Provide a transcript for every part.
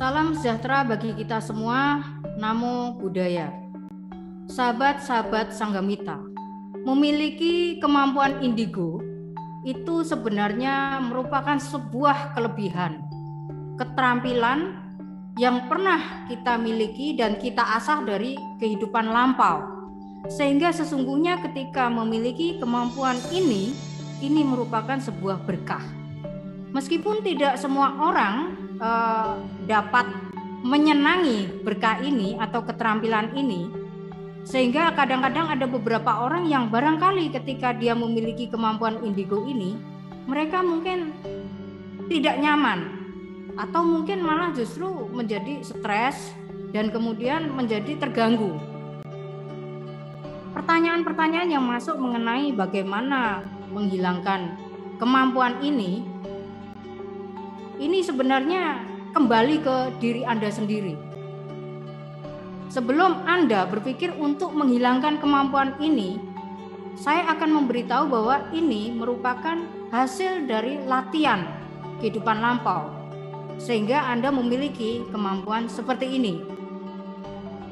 Salam sejahtera bagi kita semua. Namo Buddhaya. Sahabat-sahabat Sanggamita, memiliki kemampuan indigo itu sebenarnya merupakan sebuah kelebihan, keterampilan yang pernah kita miliki dan kita asah dari kehidupan lampau. Sehingga sesungguhnya ketika memiliki kemampuan ini merupakan sebuah berkah. Meskipun tidak semua orang dapat menyenangi berkah ini atau keterampilan ini, sehingga kadang-kadang ada beberapa orang yang barangkali ketika dia memiliki kemampuan indigo ini, mereka mungkin tidak nyaman atau mungkin malah justru menjadi stres dan kemudian menjadi terganggu. Pertanyaan-pertanyaan yang masuk mengenai bagaimana menghilangkan kemampuan ini sebenarnya kembali ke diri Anda sendiri. Sebelum Anda berpikir untuk menghilangkan kemampuan ini, saya akan memberitahu bahwa ini merupakan hasil dari latihan kehidupan lampau, sehingga Anda memiliki kemampuan seperti ini.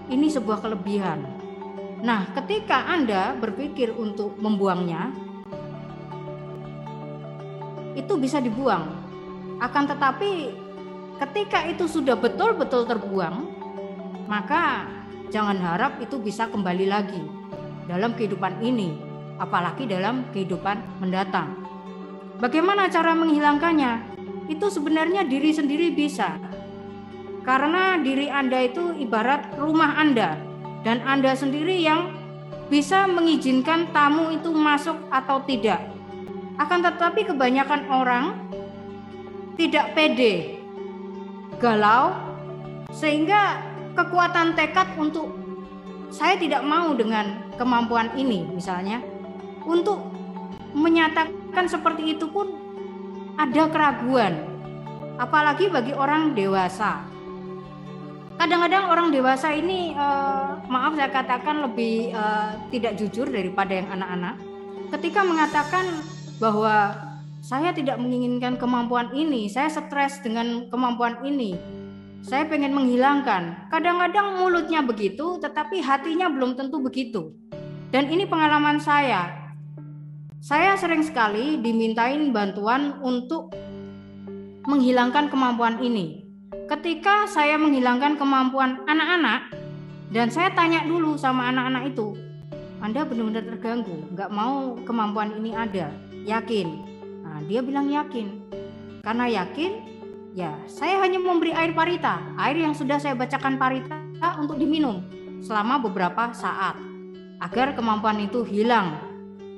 Ini sebuah kelebihan. Nah, ketika Anda berpikir untuk membuangnya, itu bisa dibuang. Akan tetapi ketika itu sudah betul-betul terbuang, maka jangan harap itu bisa kembali lagi dalam kehidupan ini, apalagi dalam kehidupan mendatang. Bagaimana cara menghilangkannya? Itu sebenarnya diri sendiri bisa. Karena diri Anda itu ibarat rumah Anda, dan Anda sendiri yang bisa mengizinkan tamu itu masuk atau tidak. Akan tetapi kebanyakan orang tidak pede, galau, sehingga kekuatan tekad untuk saya tidak mau dengan kemampuan ini misalnya, untuk menyatakan seperti itu pun ada keraguan, apalagi bagi orang dewasa. Kadang-kadang orang dewasa ini maaf saya katakan lebih tidak jujur daripada yang anak-anak ketika mengatakan bahwa saya tidak menginginkan kemampuan ini, saya stres dengan kemampuan ini, saya pengen menghilangkan. Kadang-kadang mulutnya begitu, tetapi hatinya belum tentu begitu. Dan ini pengalaman saya. Saya sering sekali dimintain bantuan untuk menghilangkan kemampuan ini. Ketika saya menghilangkan kemampuan anak-anak, dan saya tanya dulu sama anak-anak itu, Anda benar-benar terganggu, nggak mau kemampuan ini ada, yakin? Nah, dia bilang yakin. Karena yakin, ya saya hanya memberi air parita, air yang sudah saya bacakan parita untuk diminum selama beberapa saat agar kemampuan itu hilang.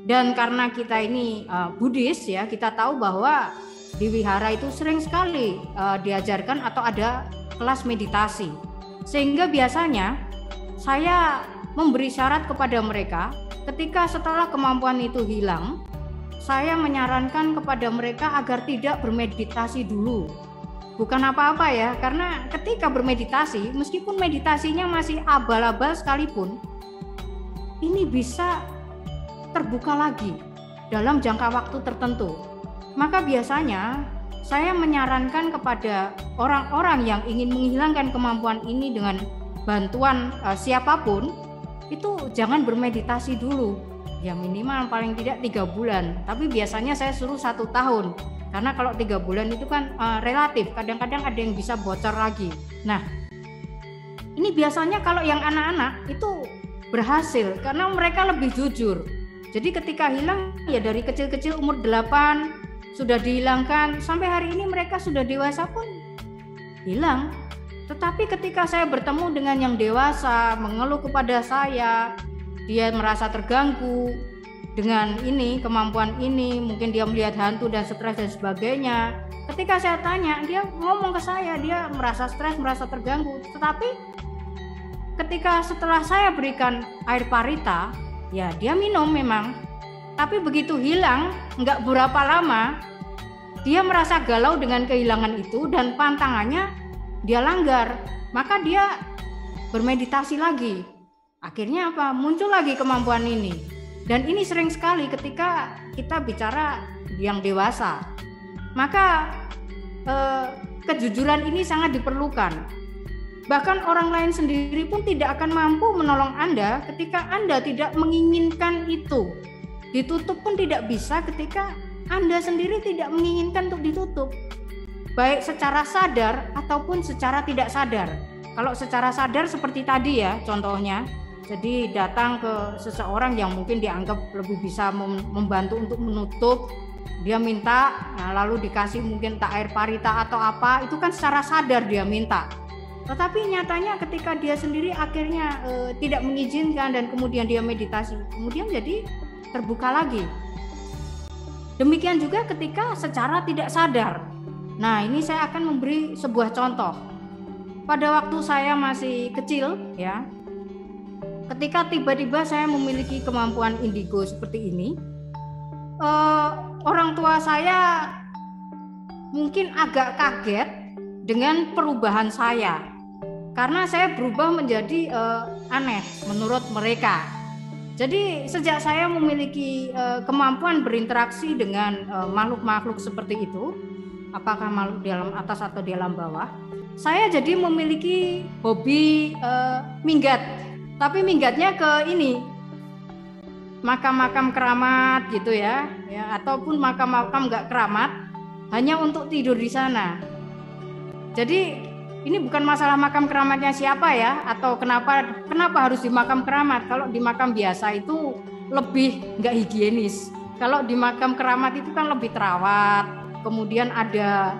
Dan karena kita ini Buddhis ya, kita tahu bahwa di wihara itu sering sekali diajarkan atau ada kelas meditasi. Sehingga biasanya saya memberi syarat kepada mereka ketika setelah kemampuan itu hilang, saya menyarankan kepada mereka agar tidak bermeditasi dulu. Bukan apa-apa ya, karena ketika bermeditasi, meskipun meditasinya masih abal-abal sekalipun, ini bisa terbuka lagi dalam jangka waktu tertentu. Maka biasanya saya menyarankan kepada orang-orang yang ingin menghilangkan kemampuan ini dengan bantuan siapapun, itu jangan bermeditasi dulu. Ya minimal paling tidak 3 bulan, tapi biasanya saya suruh 1 tahun. Karena kalau 3 bulan itu kan relatif, kadang-kadang ada yang bisa bocor lagi. Nah, ini biasanya kalau yang anak-anak itu berhasil karena mereka lebih jujur. Jadi ketika hilang ya dari kecil-kecil umur 8 sudah dihilangkan, sampai hari ini mereka sudah dewasa pun hilang. Tetapi ketika saya bertemu dengan yang dewasa, mengeluh kepada saya, dia merasa terganggu dengan ini, kemampuan ini, mungkin dia melihat hantu dan stres dan sebagainya. Ketika saya tanya, dia ngomong ke saya, dia merasa stres, merasa terganggu. Tetapi ketika setelah saya berikan air parita, ya dia minum memang. Tapi begitu hilang, nggak berapa lama, dia merasa galau dengan kehilangan itu dan pantangannya dia langgar. Maka dia bermeditasi lagi. Akhirnya apa? Muncul lagi kemampuan ini. Dan ini sering sekali ketika kita bicara yang dewasa. Maka kejujuran ini sangat diperlukan. Bahkan orang lain sendiri pun tidak akan mampu menolong Anda ketika Anda tidak menginginkan itu. Ditutup pun tidak bisa ketika Anda sendiri tidak menginginkan untuk ditutup. Baik secara sadar ataupun secara tidak sadar. Kalau secara sadar seperti tadi ya contohnya. Jadi datang ke seseorang yang mungkin dianggap lebih bisa membantu untuk menutup, dia minta, nah lalu dikasih mungkin tak air parita atau apa, itu kan secara sadar dia minta. Tetapi nyatanya ketika dia sendiri akhirnya tidak mengizinkan dan kemudian dia meditasi, kemudian jadi terbuka lagi. Demikian juga ketika secara tidak sadar. Nah ini saya akan memberi sebuah contoh. Pada waktu saya masih kecil ya, ketika tiba-tiba saya memiliki kemampuan indigo seperti ini, orang tua saya mungkin agak kaget dengan perubahan saya, karena saya berubah menjadi aneh menurut mereka. Jadi sejak saya memiliki kemampuan berinteraksi dengan makhluk-makhluk seperti itu, apakah makhluk di alam atas atau di alam bawah, saya jadi memiliki hobi minggat. Tapi minggatnya ke ini makam-makam keramat gitu ya, ataupun makam-makam nggak keramat hanya untuk tidur di sana. Jadi ini bukan masalah makam keramatnya siapa ya, atau kenapa harus di makam keramat. Kalau di makam biasa itu lebih nggak higienis. Kalau di makam keramat itu kan lebih terawat, kemudian ada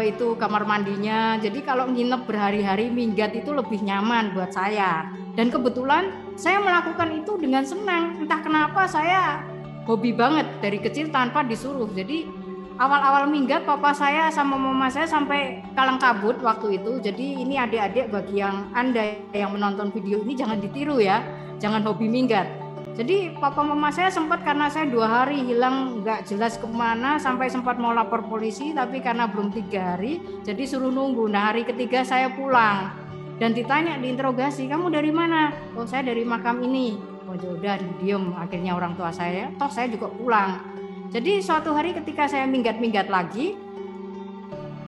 itu kamar mandinya. Jadi kalau nginep berhari-hari minggat itu lebih nyaman buat saya. Dan kebetulan saya melakukan itu dengan senang. Entah kenapa saya hobi banget dari kecil tanpa disuruh. Jadi awal-awal minggat papa saya sama mama saya sampai kalang kabut waktu itu. Jadi ini adik-adik, bagi yang Anda yang menonton video ini jangan ditiru ya. Jangan hobi minggat. Jadi papa mama saya sempat, karena saya 2 hari hilang nggak jelas kemana, sampai sempat mau lapor polisi, tapi karena belum 3 hari jadi suruh nunggu. Nah hari ketiga saya pulang dan ditanya, diinterogasi, kamu dari mana? Oh saya dari makam ini. Oh udah diem, akhirnya orang tua saya, toh saya juga pulang. Jadi suatu hari ketika saya minggat-minggat lagi,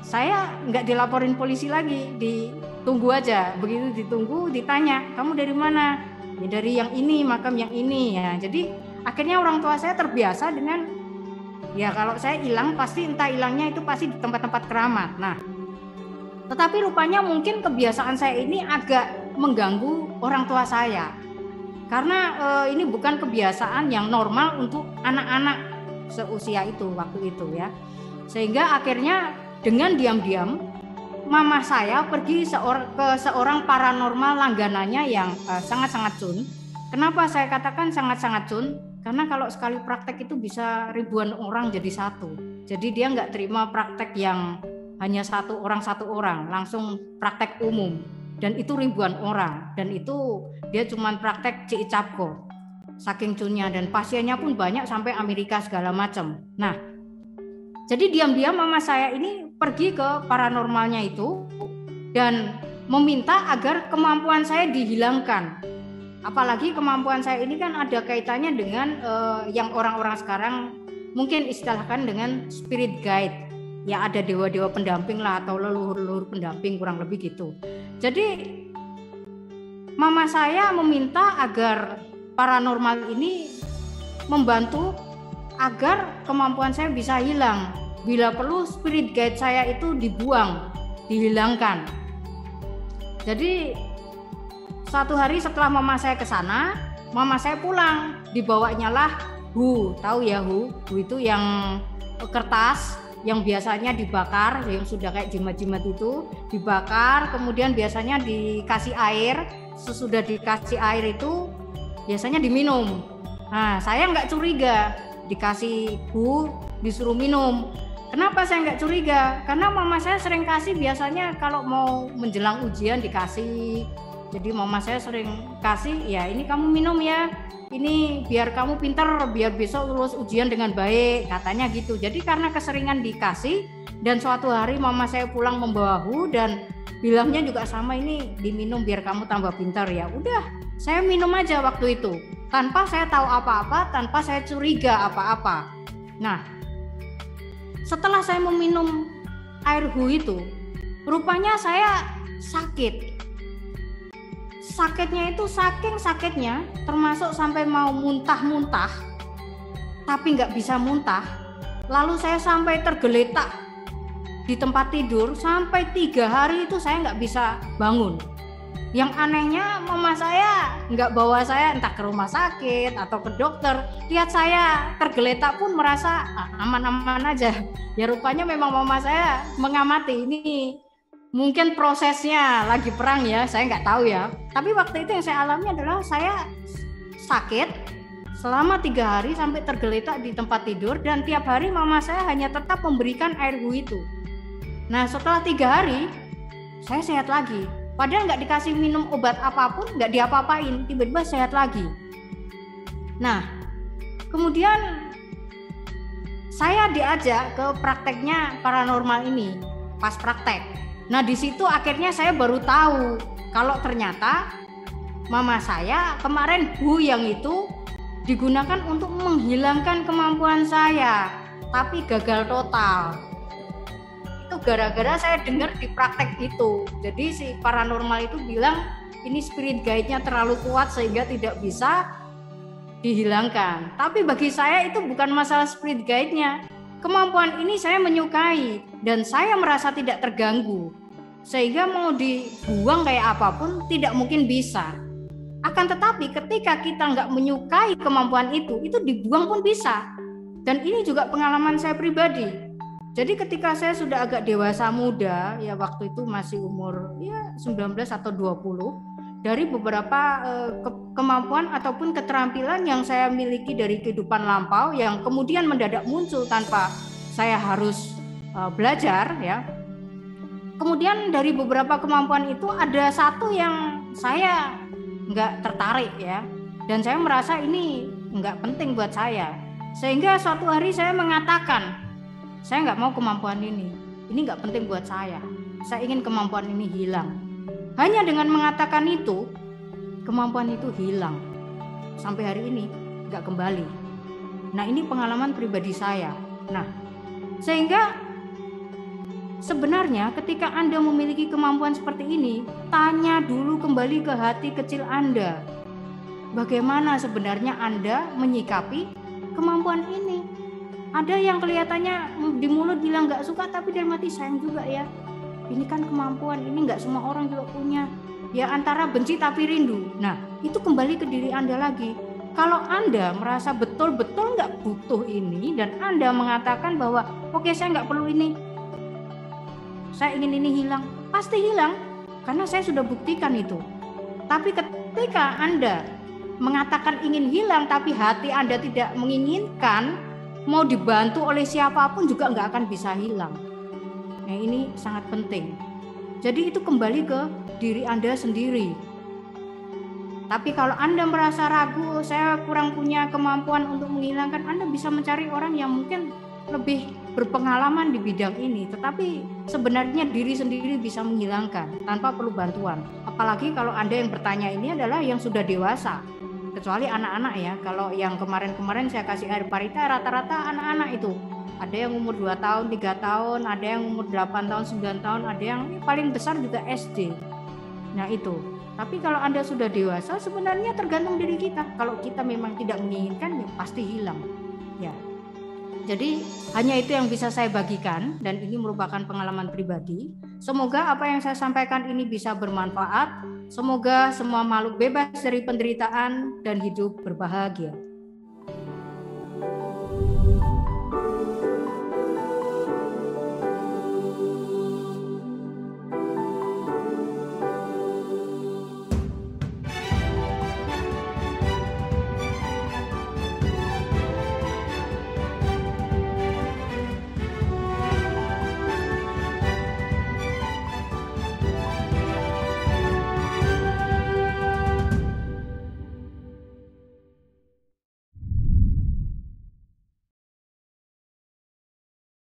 saya nggak dilaporin polisi lagi, ditunggu aja. Begitu ditunggu ditanya, kamu dari mana? Ya dari yang ini, makam yang ini ya. Jadi akhirnya orang tua saya terbiasa dengan ya kalau saya hilang pasti entah hilangnya itu pasti di tempat-tempat keramat. Nah, tetapi rupanya mungkin kebiasaan saya ini agak mengganggu orang tua saya. Karena ini bukan kebiasaan yang normal untuk anak-anak seusia itu waktu itu ya. Sehingga akhirnya dengan diam-diam mama saya pergi ke seorang paranormal langganannya yang sangat-sangat cun. Kenapa saya katakan sangat-sangat cun? Karena kalau sekali praktek itu bisa ribuan orang jadi satu. Jadi dia nggak terima praktek yang hanya satu orang, langsung praktek umum. Dan itu ribuan orang. Dan itu dia cuma praktek Cicapko. Saking cunnya, dan pasiennya pun banyak sampai Amerika segala macam. Nah, jadi diam-diam mama saya ini pergi ke paranormalnya itu dan meminta agar kemampuan saya dihilangkan. Apalagi kemampuan saya ini kan ada kaitannya dengan yang orang-orang sekarang mungkin istilahkan dengan spirit guide. Ya ada dewa-dewa pendamping lah, atau leluhur-leluhur pendamping, kurang lebih gitu. Jadi mama saya meminta agar paranormal ini membantu agar kemampuan saya bisa hilang. Bila perlu spirit guide saya itu dibuang, dihilangkan. Jadi suatu hari setelah mama saya ke sana, mama saya pulang, dibawanya lah hu, tahu ya hu itu yang kertas yang biasanya dibakar, yang sudah kayak jimat-jimat itu dibakar, kemudian biasanya dikasih air, sesudah dikasih air itu biasanya diminum. Nah saya nggak curiga, dikasih hu disuruh minum. Kenapa saya nggak curiga? Karena mama saya sering kasih, biasanya kalau mau menjelang ujian dikasih. Jadi mama saya sering kasih, ya ini kamu minum ya, ini biar kamu pinter, biar besok lulus ujian dengan baik, katanya gitu. Jadi karena keseringan dikasih, dan suatu hari mama saya pulang membawa hu dan bilangnya juga sama, ini diminum biar kamu tambah pintar. Ya udah, saya minum aja waktu itu, tanpa saya tahu apa-apa, tanpa saya curiga apa-apa. Nah, setelah saya meminum air hu itu, rupanya saya sakit. Sakitnya itu saking sakitnya, termasuk sampai mau muntah-muntah, tapi nggak bisa muntah. Lalu saya sampai tergeletak di tempat tidur sampai 3 hari itu saya nggak bisa bangun. Yang anehnya mama saya nggak bawa saya entah ke rumah sakit atau ke dokter. Lihat saya tergeletak pun merasa aman-aman aja. Ya rupanya memang mama saya mengamati ini mungkin prosesnya lagi perang ya, saya nggak tahu ya. Tapi waktu itu yang saya alami adalah saya sakit selama 3 hari sampai tergeletak di tempat tidur, dan tiap hari mama saya hanya tetap memberikan air hu itu. Nah setelah 3 hari saya sehat lagi. Padahal nggak dikasih minum obat apapun, nggak diapa-apain, tiba-tiba sehat lagi. Nah, kemudian saya diajak ke prakteknya paranormal ini, pas praktek. Nah, di situ akhirnya saya baru tahu kalau ternyata mama saya kemarin hu yang itu digunakan untuk menghilangkan kemampuan saya, tapi gagal total. Gara-gara saya dengar di praktek itu. Jadi si paranormal itu bilang ini spirit guide-nya terlalu kuat sehingga tidak bisa dihilangkan. Tapi bagi saya itu bukan masalah spirit guide-nya. Kemampuan ini saya menyukai dan saya merasa tidak terganggu. Sehingga mau dibuang kayak apapun tidak mungkin bisa. Akan tetapi ketika kita nggak menyukai kemampuan itu dibuang pun bisa. Dan ini juga pengalaman saya pribadi. Jadi ketika saya sudah agak dewasa muda, ya waktu itu masih umur ya 19 atau 20, dari beberapa kemampuan ataupun keterampilan yang saya miliki dari kehidupan lampau yang kemudian mendadak muncul tanpa saya harus belajar ya. Kemudian dari beberapa kemampuan itu ada satu yang saya nggak tertarik ya, dan saya merasa ini nggak penting buat saya. Sehingga suatu hari saya mengatakan, saya nggak mau kemampuan ini nggak penting buat saya ingin kemampuan ini hilang. Hanya dengan mengatakan itu, kemampuan itu hilang. Sampai hari ini nggak kembali. Nah ini pengalaman pribadi saya. Nah sehingga sebenarnya ketika Anda memiliki kemampuan seperti ini, tanya dulu kembali ke hati kecil Anda. Bagaimana sebenarnya Anda menyikapi kemampuan ini? Ada yang kelihatannya di mulut bilang nggak suka, tapi dalam hati sayang juga ya. Ini kan kemampuan, ini nggak semua orang juga punya. Ya antara benci tapi rindu. Nah itu kembali ke diri Anda lagi. Kalau Anda merasa betul-betul nggak butuh ini dan Anda mengatakan bahwa oke, saya nggak perlu ini, saya ingin ini hilang, pasti hilang. Karena saya sudah buktikan itu. Tapi ketika Anda mengatakan ingin hilang tapi hati Anda tidak menginginkan, mau dibantu oleh siapapun juga nggak akan bisa hilang. Nah ini sangat penting. Jadi itu kembali ke diri Anda sendiri. Tapi kalau Anda merasa ragu, saya kurang punya kemampuan untuk menghilangkan, Anda bisa mencari orang yang mungkin lebih berpengalaman di bidang ini. Tetapi sebenarnya diri sendiri bisa menghilangkan tanpa perlu bantuan. Apalagi kalau Anda yang bertanya ini adalah yang sudah dewasa. Kecuali anak-anak ya, kalau yang kemarin-kemarin saya kasih air parita rata-rata anak-anak itu. Ada yang umur 2 tahun, 3 tahun, ada yang umur 8 tahun, 9 tahun, ada yang paling besar juga SD. Nah itu. Tapi kalau Anda sudah dewasa sebenarnya tergantung diri kita. Kalau kita memang tidak menginginkan ya pasti hilang. Ya. Jadi hanya itu yang bisa saya bagikan dan ini merupakan pengalaman pribadi. Semoga apa yang saya sampaikan ini bisa bermanfaat. Semoga semua makhluk bebas dari penderitaan dan hidup berbahagia.